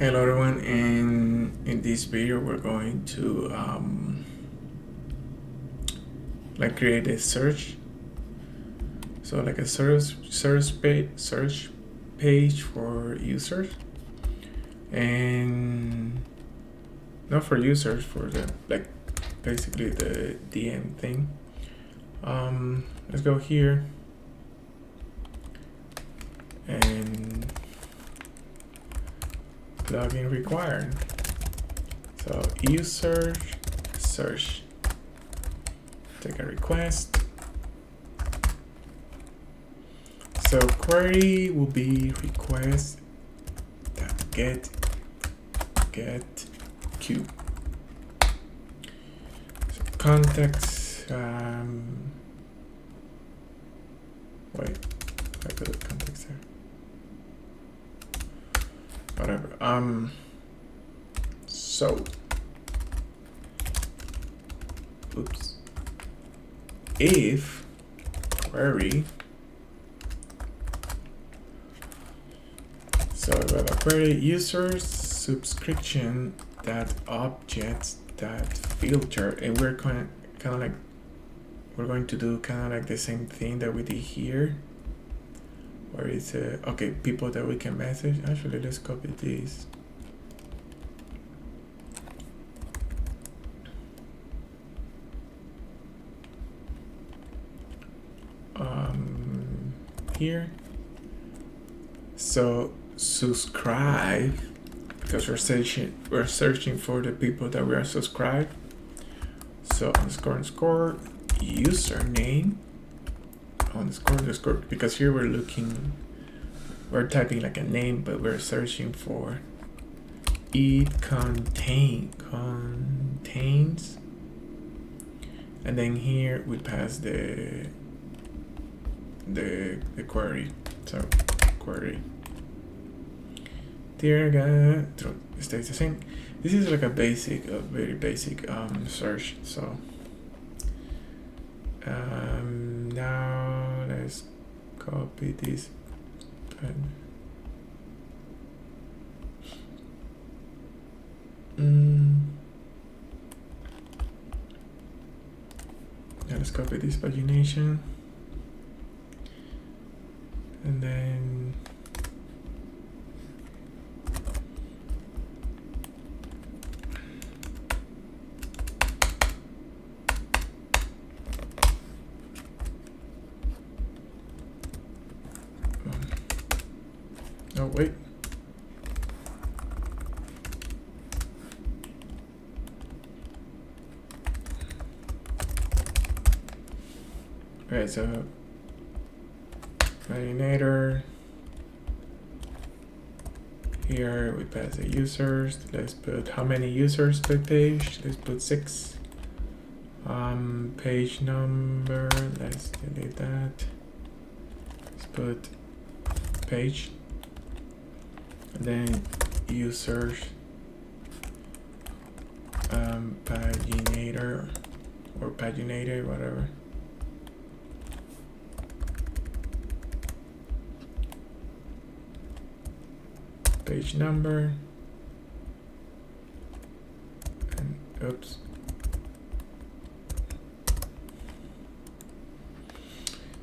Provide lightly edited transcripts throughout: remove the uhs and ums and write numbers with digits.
Hello everyone, and in this video we're going to create a search, so like a search page for users, and not for users, for the basically the DM thing. Let's go here and plugin required. So user search, take a request. So query will be request that get queue. So context, wait, I put the context there. Whatever. So if query, so we have a query users subscription that objects that filter, and we're going to do kind of like the same thing that we did here, where it's okay, people that we can message. Actually, let's copy this. Here. So subscribe, because we're searching for the people that we are subscribed. So underscore username underscore, because here we're typing like a name, but we're searching for it contains, and then here we pass the query. So query there stays the same. This is like a very basic search. So now let's copy this. Now let's copy this pagination, and then oh wait, alright, so coordinator. Here we pass the users. Let's put how many users per page. Let's put 6. Page number, let's delete that. Let's put page, and then users, paginator or paginated, whatever. Page number, and oops.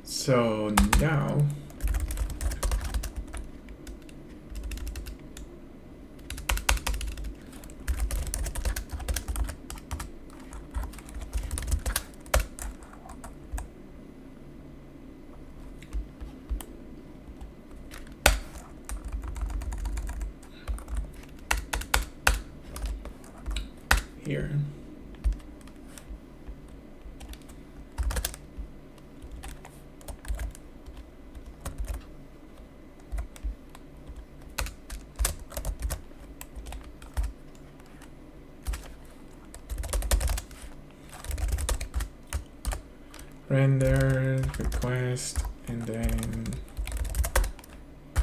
So now here. Render request, and then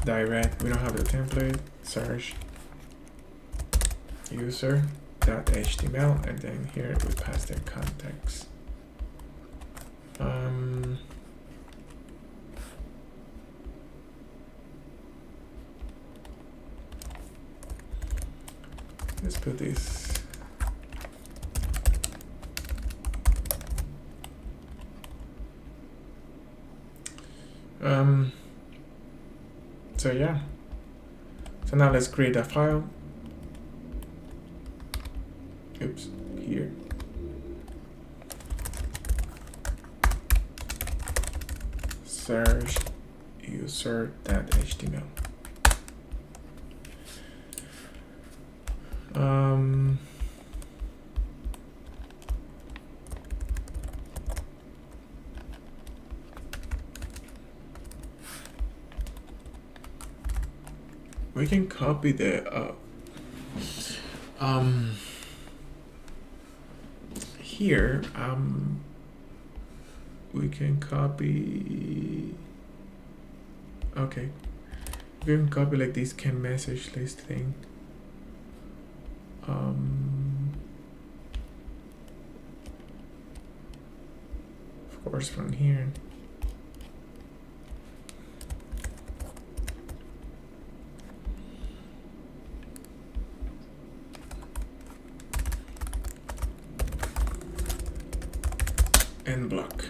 direct. We don't have the template. Search user.html, and then here we pass the context. let's put this. So yeah. So now let's create a file. Oops, here. Search user.html. We can copy the here we can copy. Okay, we can copy like this can message list thing. Of course from here. And block.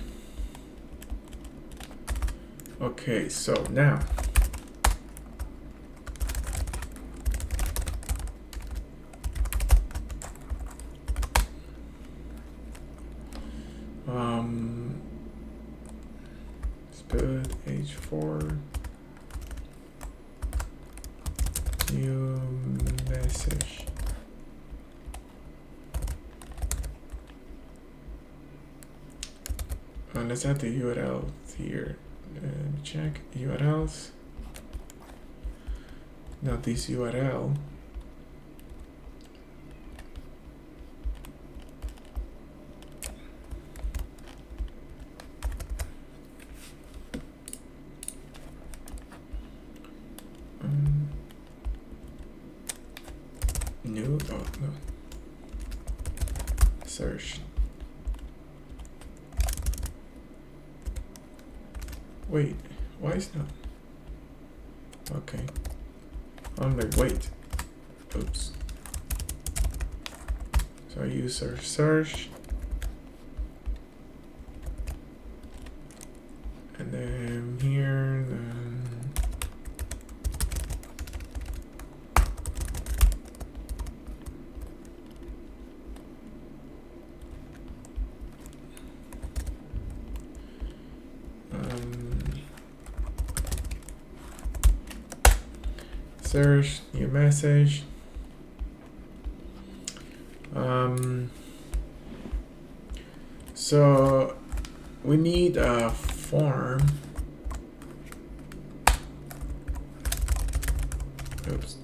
Okay, so now let's put h4 new message. Let's add the URL here. Check URLs. Now this URL new, oh no, search. Wait, why is not? Okay, I'm like, wait, oops. So user search, and then here, search new message. So we need a form. Oops.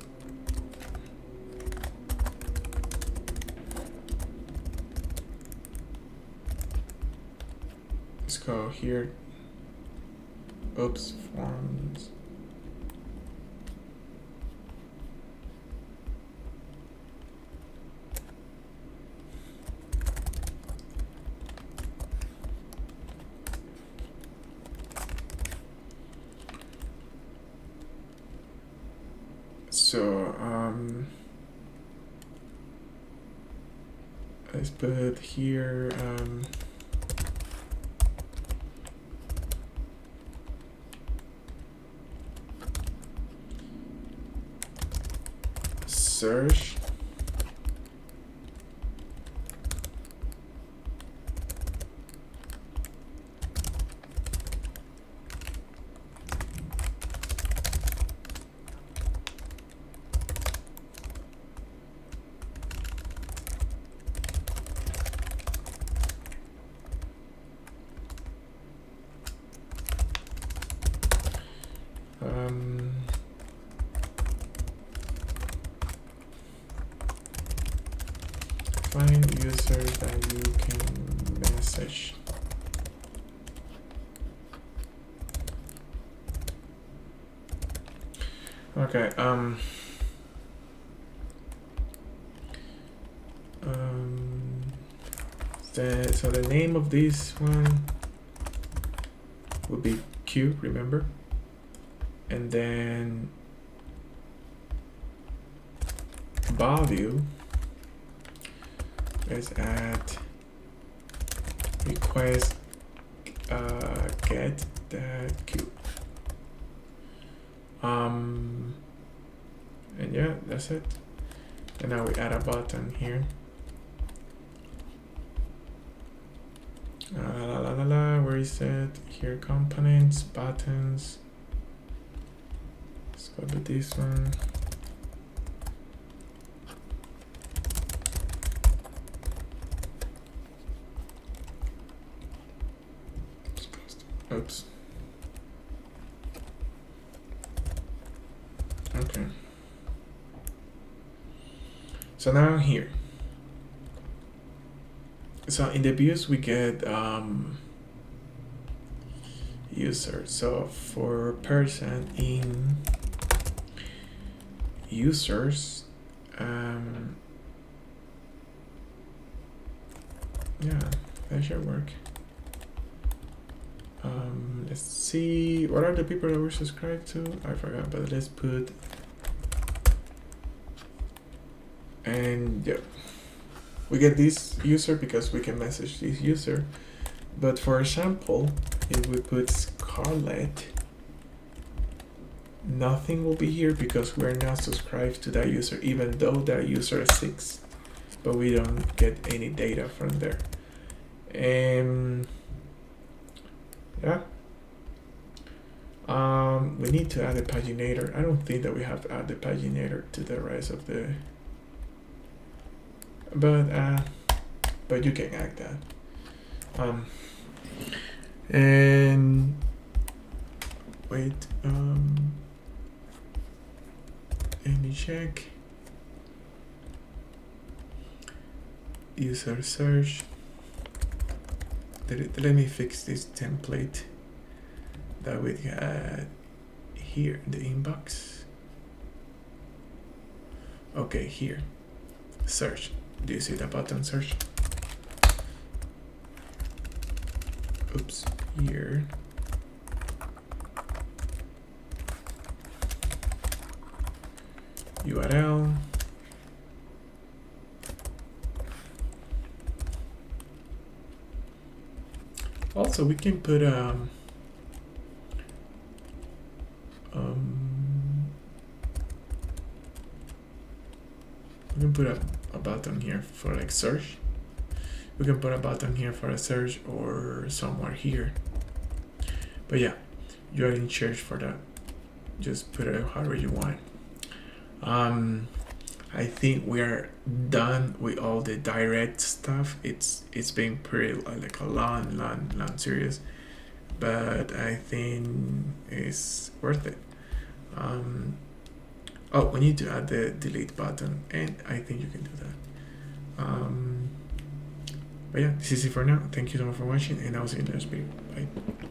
Let's go here. Oops, forms. So let's put here search find user that you can message. Okay, so the name of this one would be Q, remember? And then value let's add request get the cube. And yeah, that's it. And now we add a button here. Where is it? Here, components, buttons. Let's go to this one. Oops. Okay. So now here. So in the views we get user. So for person in users, yeah, that should work. Let's see, what are the people that we're subscribed to? I forgot, but let's put, and yeah, we get this user because we can message this user. But for example, if we put Scarlett, nothing will be here because we're not subscribed to that user, even though that user is 6, but we don't get any data from there. Yeah. We need to add a paginator. I don't think that we have to add the paginator to the rest of the, but you can add that. And wait, let me check. User search. Let me fix this template that we had here in the inbox. Okay, here, search. Do you see the button search? Oops, here. URL. Also, we can put we can put a button here for like search. We can put a button here for a search or somewhere here. But yeah, you're in charge for that. Just put it however you want. I think we are done with all the direct stuff. It's been pretty like a long series, but I think it's worth it. Oh, we need to add the delete button, and I think you can do that. But yeah, this is it for now. Thank you so much for watching, and I'll see you in the next video. Bye.